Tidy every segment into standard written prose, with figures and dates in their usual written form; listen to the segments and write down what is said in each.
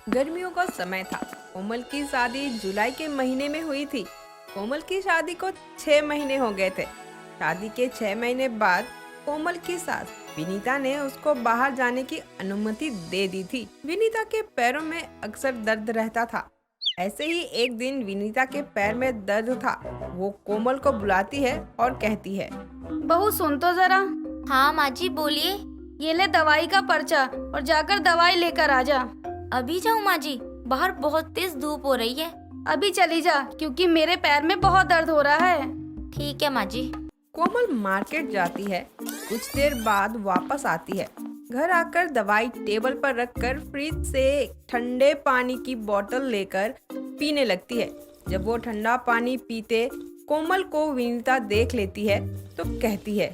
गर्मियों का समय था। कोमल की शादी जुलाई के महीने में हुई थी। कोमल की शादी को 6 महीने हो गए थे। शादी के 6 महीने बाद कोमल की सास विनीता ने उसको बाहर जाने की अनुमति दे दी थी। विनीता के पैरों में अक्सर दर्द रहता था। ऐसे ही एक दिन विनीता के पैर में दर्द था। वो कोमल को बुलाती है और कहती है, बहू सुन तो जरा। हाँ माँ जी बोलिए। ये ले दवाई का पर्चा और जाकर दवाई लेकर आ जा। अभी जाऊँ माँ जी? बाहर बहुत तेज धूप हो रही है। अभी चली जा क्योंकि मेरे पैर में बहुत दर्द हो रहा है। ठीक है माँ जी। कोमल मार्केट जाती है। कुछ देर बाद वापस आती है। घर आकर दवाई टेबल पर रखकर फ्रिज से ठंडे पानी की बोतल लेकर पीने लगती है। जब वो ठंडा पानी पीते कोमल को विनीता देख लेती है तो कहती है,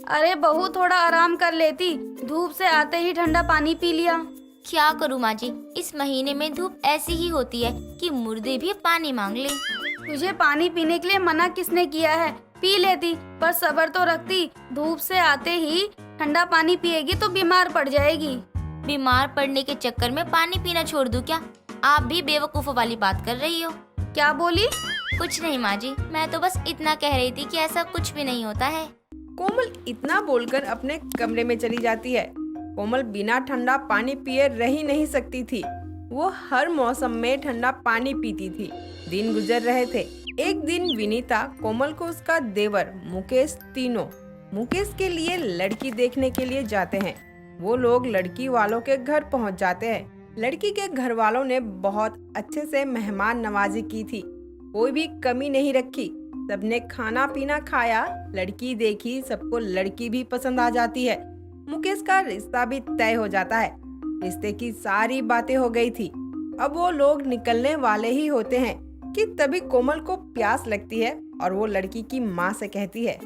अरे बहू थोड़ा आराम कर लेती, धूप से आते ही ठंडा पानी पी लिया। क्या करूँ माँ जी, इस महीने में धूप ऐसी ही होती है कि मुर्दे भी पानी मांग ले। तुझे पानी पीने के लिए मना किसने किया है? पी लेती, पर सब्र तो रखती। धूप से आते ही ठंडा पानी पिएगी तो बीमार पड़ जाएगी। बीमार पड़ने के चक्कर में पानी पीना छोड़ दूँ क्या? आप भी बेवकूफ़ों वाली बात कर रही हो। क्या बोली? कुछ नहीं माँ जी, मैं तो बस इतना कह रही थी कि ऐसा कुछ भी नहीं होता है। कोमल इतना बोलकर अपने कमरे में चली जाती है। कोमल बिना ठंडा पानी पिए रह ही नहीं सकती थी। वो हर मौसम में ठंडा पानी पीती थी। दिन गुजर रहे थे। एक दिन विनीता कोमल को उसका देवर मुकेश तीनों मुकेश के लिए लड़की देखने के लिए जाते हैं। वो लोग लड़की वालों के घर पहुंच जाते हैं। लड़की के घर वालों ने बहुत अच्छे से मेहमान नवाजी की थी। कोई भी कमी नहीं रखी। सबने खाना पीना खाया। लड़की देखी, सबको लड़की भी पसंद आ जाती है। मुकेश का रिश्ता भी तय हो जाता है। रिश्ते की सारी बातें हो गई थी। अब वो लोग निकलने वाले ही होते हैं कि तभी कोमल को प्यास लगती है और वो लड़की की माँ से कहती है,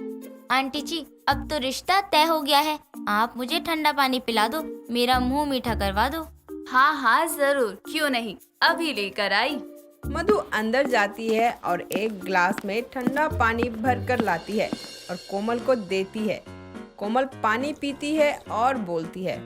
आंटी जी अब तो रिश्ता तय हो गया है, आप मुझे ठंडा पानी पिला दो, मेरा मुंह मीठा करवा दो। हाँ हाँ जरूर, क्यों नहीं, अभी लेकर आई। मधु अंदर जाती है और एक ग्लास में ठंडा पानी भर कर लाती है और कोमल को देती है। कोमल पानी पीती है और बोलती है,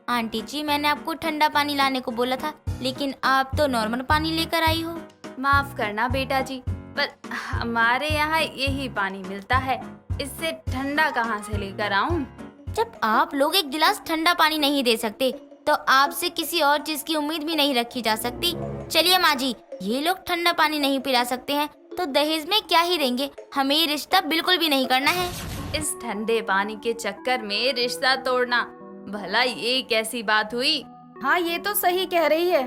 आंटी जी मैंने आपको ठंडा पानी लाने को बोला था, लेकिन आप तो नॉर्मल पानी लेकर आई हो। माफ करना बेटा जी, पर हमारे यहाँ यही पानी मिलता है, इससे ठंडा कहाँ से लेकर आऊं? जब आप लोग एक गिलास ठंडा पानी नहीं दे सकते तो आपसे किसी और चीज की उम्मीद भी नहीं रखी जा सकती। चलिए माँ जी, ये लोग ठंडा पानी नहीं पिला सकते हैं तो दहेज में क्या ही देंगे, हमें ये रिश्ता बिल्कुल भी नहीं करना है। इस ठंडे पानी के चक्कर में रिश्ता तोड़ना, भला ये कैसी बात हुई? हाँ ये तो सही कह रही है,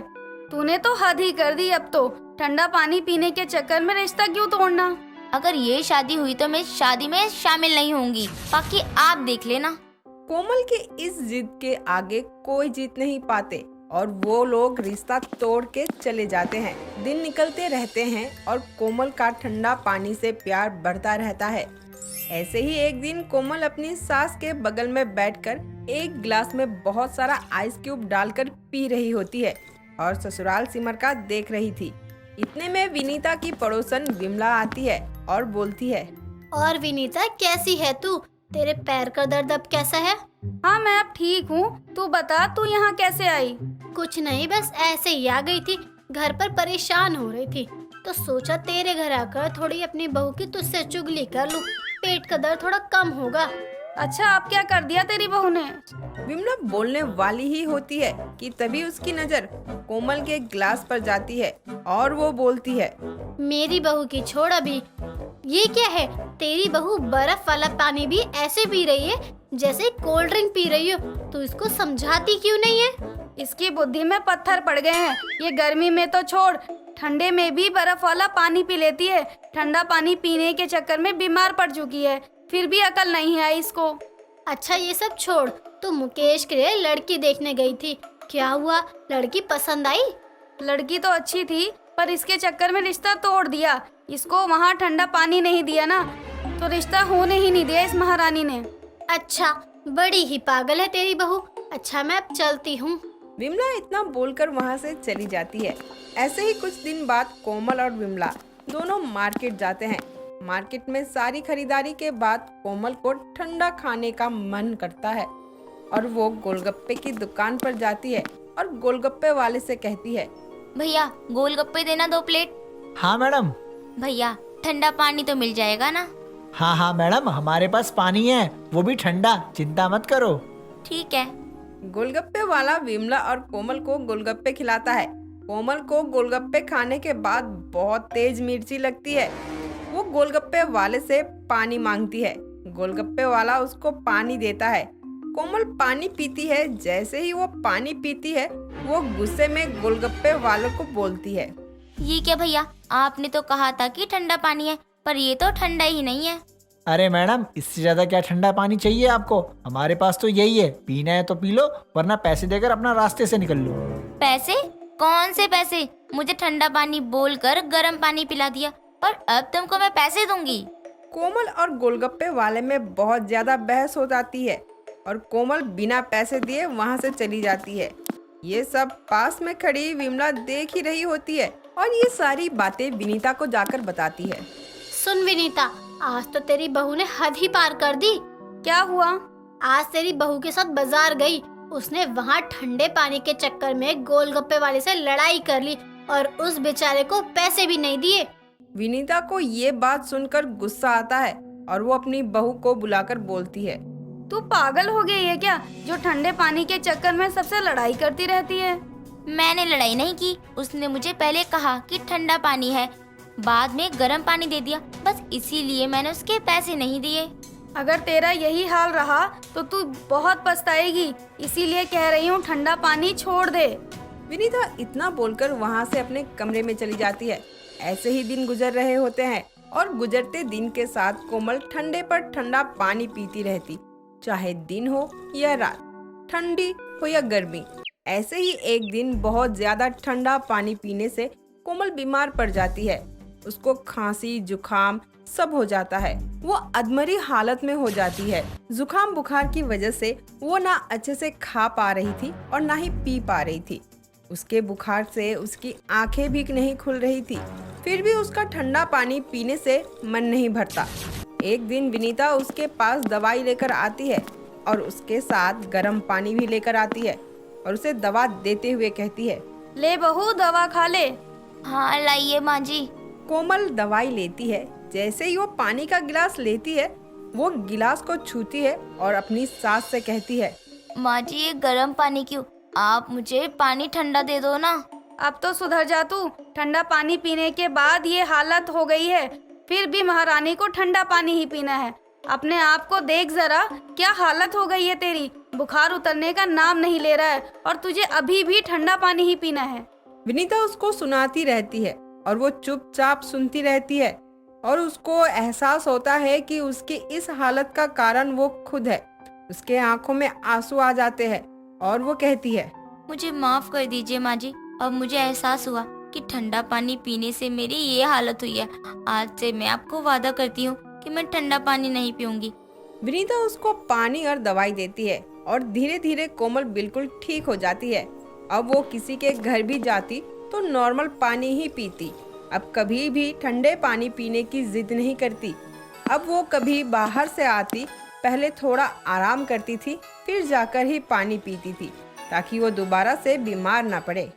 तूने तो हद ही कर दी। अब तो ठंडा पानी पीने के चक्कर में रिश्ता क्यों तोड़ना? अगर ये शादी हुई तो मैं शादी में शामिल नहीं होंगी, बाकी आप देख लेना। कोमल के इस जिद के आगे कोई जीत नहीं पाते और वो लोग रिश्ता तोड़ के चले जाते हैं। दिन निकलते रहते हैं और कोमल का ठंडा पानी से प्यार बढ़ता रहता है। ऐसे ही एक दिन कोमल अपनी सास के बगल में बैठकर एक गिलास में बहुत सारा आइस क्यूब डालकर पी रही होती है और ससुराल सिमर का देख रही थी। इतने में विनीता की पड़ोसन विमला आती है और बोलती है, और विनीता कैसी है तू? तेरे पैर का दर्द अब कैसा है? हाँ मैं अब ठीक हूँ, तू बता तू यहाँ कैसे आई? कुछ नहीं, बस ऐसे ही आ गई थी। घर पर परेशान हो रही थी तो सोचा तेरे घर आकर थोड़ी अपनी बहू की तुझसे चुगली कर लूं, पेट का दर्द थोड़ा कम होगा। अच्छा अब क्या कर दिया तेरी बहू ने? विमला बोलने वाली ही होती है कि तभी उसकी नजर कोमल के गिलास पर जाती है और वो बोलती है, मेरी बहू की छोड़ अभी। ये क्या है, तेरी बहू बर्फ वाला पानी भी ऐसे पी रही है जैसे कोल्ड ड्रिंक पी रही हो। तू इसको समझाती क्यों नहीं है? इसकी बुद्धि में पत्थर पड़ गए हैं। ये गर्मी में तो छोड़, ठंडे में भी बर्फ वाला पानी पी लेती है। ठंडा पानी पीने के चक्कर में बीमार पड़ चुकी है, फिर भी अकल नहीं आई इसको। अच्छा ये सब छोड़, तू मुकेश के लिए लड़की देखने गई थी, क्या हुआ? लड़की पसंद आई? लड़की तो अच्छी थी पर इसके चक्कर में रिश्ता तोड़ दिया। इसको वहाँ ठंडा पानी नहीं दिया ना तो रिश्ता होने ही नहीं दिया इस महारानी ने। अच्छा, बड़ी ही पागल है तेरी बहू। अच्छा मैं अब चलती हूँ। विमला इतना बोलकर वहाँ से चली जाती है। ऐसे ही कुछ दिन बाद कोमल और विमला दोनों मार्केट जाते हैं। मार्केट में सारी खरीदारी के बाद कोमल को ठंडा खाने का मन करता है और वो गोलगप्पे की दुकान पर जाती है और गोलगप्पे वाले से कहती है, भैया गोलगप्पे देना 2 प्लेट। हाँ मैडम। भैया ठंडा पानी तो मिल जाएगा ना? हाँ हाँ मैडम, हमारे पास पानी है, वो भी ठंडा, चिंता मत करो। ठीक है। गोलगप्पे वाला विमला और कोमल को गोलगप्पे खिलाता है। कोमल को गोलगप्पे खाने के बाद बहुत तेज मिर्ची लगती है। वो गोलगप्पे वाले से पानी मांगती है। गोलगप्पे वाला उसको पानी देता है। कोमल पानी पीती है। जैसे ही वो पानी पीती है, वो गुस्से में गोलगप्पे वाले को बोलती है, ये क्या भैया, आपने तो कहा था कि ठंडा पानी है, पर ये तो ठंडा ही नहीं है। अरे मैडम, इससे ज्यादा क्या ठंडा पानी चाहिए आपको? हमारे पास तो यही है, पीना है तो पी लो, वरना पैसे देकर अपना रास्ते से निकल लो। पैसे? कौन से पैसे? मुझे ठंडा पानी बोलकर गर्म पानी पिला दिया और अब तुमको मैं पैसे दूंगी? कोमल और गोलगप्पे वाले में बहुत ज्यादा बहस हो जाती है और कोमल बिना पैसे दिए वहाँ से चली जाती है। ये सब पास में खड़ी विमला देख ही रही होती है और ये सारी बातें विनीता को जाकर बताती है। सुन विनीता, आज तो तेरी बहू ने हद ही पार कर दी। क्या हुआ? आज तेरी बहू के साथ बाजार गई, उसने वहाँ ठंडे पानी के चक्कर में गोलगप्पे वाले से लड़ाई कर ली और उस बेचारे को पैसे भी नहीं दिए। विनीता को ये बात सुनकर गुस्सा आता है और वो अपनी बहू को बुलाकर बोलती है, तू पागल हो गई है क्या, जो ठंडे पानी के चक्कर में सबसे लड़ाई करती रहती है? मैंने लड़ाई नहीं की, उसने मुझे पहले कहा कि ठंडा पानी है, बाद में गर्म पानी दे दिया, बस इसीलिए मैंने उसके पैसे नहीं दिए। अगर तेरा यही हाल रहा तो तू बहुत पछताएगी, इसीलिए कह रही हूँ ठंडा पानी छोड़ दे। विनीता इतना बोलकर वहाँ से अपने कमरे में चली जाती है। ऐसे ही दिन गुजर रहे होते हैं और गुजरते दिन के साथ कोमल ठंडे पर ठंडा पानी पीती रहती, चाहे दिन हो या रात, ठंडी हो या गर्मी। ऐसे ही एक दिन बहुत ज्यादा ठंडा पानी पीने से कोमल बीमार पड़ जाती है। उसको खांसी जुकाम सब हो जाता है। वो अधमरी हालत में हो जाती है। जुकाम बुखार की वजह से वो ना अच्छे से खा पा रही थी और ना ही पी पा रही थी। उसके बुखार से उसकी आंखें भी नहीं खुल रही थी, फिर भी उसका ठंडा पानी पीने से मन नहीं भरता। एक दिन विनीता उसके पास दवाई लेकर आती है और उसके साथ गर्म पानी भी लेकर आती है और उसे दवा देते हुए कहती है, ले बहू दवा खा ले। हाँ लाइए माँ जी। कोमल दवाई लेती है। जैसे ही वो पानी का गिलास लेती है, वो गिलास को छूती है और अपनी सास से कहती है, माँ जी ये गर्म पानी क्यों, आप मुझे पानी ठंडा दे दो ना। अब तो सुधर जा तू, ठंडा पानी पीने के बाद ये हालत हो गई है, फिर भी महारानी को ठंडा पानी ही पीना है। अपने आप को देख जरा, क्या हालत हो गई है तेरी, बुखार उतरने का नाम नहीं ले रहा है और तुझे अभी भी ठंडा पानी ही पीना है। विनीता उसको सुनाती रहती है और वो चुपचाप सुनती रहती है और उसको एहसास होता है कि उसकी इस हालत का कारण वो खुद है। उसके आंखों में आंसू आ जाते हैं और वो कहती है, मुझे माफ कर दीजिए माँ जी, अब मुझे एहसास हुआ कि ठंडा पानी पीने से मेरी ये हालत हुई है। आज से मैं आपको वादा करती हूँ कि मैं ठंडा पानी नहीं पीऊंगी। विनीता उसको पानी और दवाई देती है और धीरे धीरे कोमल बिल्कुल ठीक हो जाती है। अब वो किसी के घर भी जाती तो नॉर्मल पानी ही पीती। अब कभी भी ठंडे पानी पीने की जिद नहीं करती। अब वो कभी बाहर से आती, पहले थोड़ा आराम करती थी, फिर जाकर ही पानी पीती थी ताकि वो दोबारा से बीमार ना पड़े।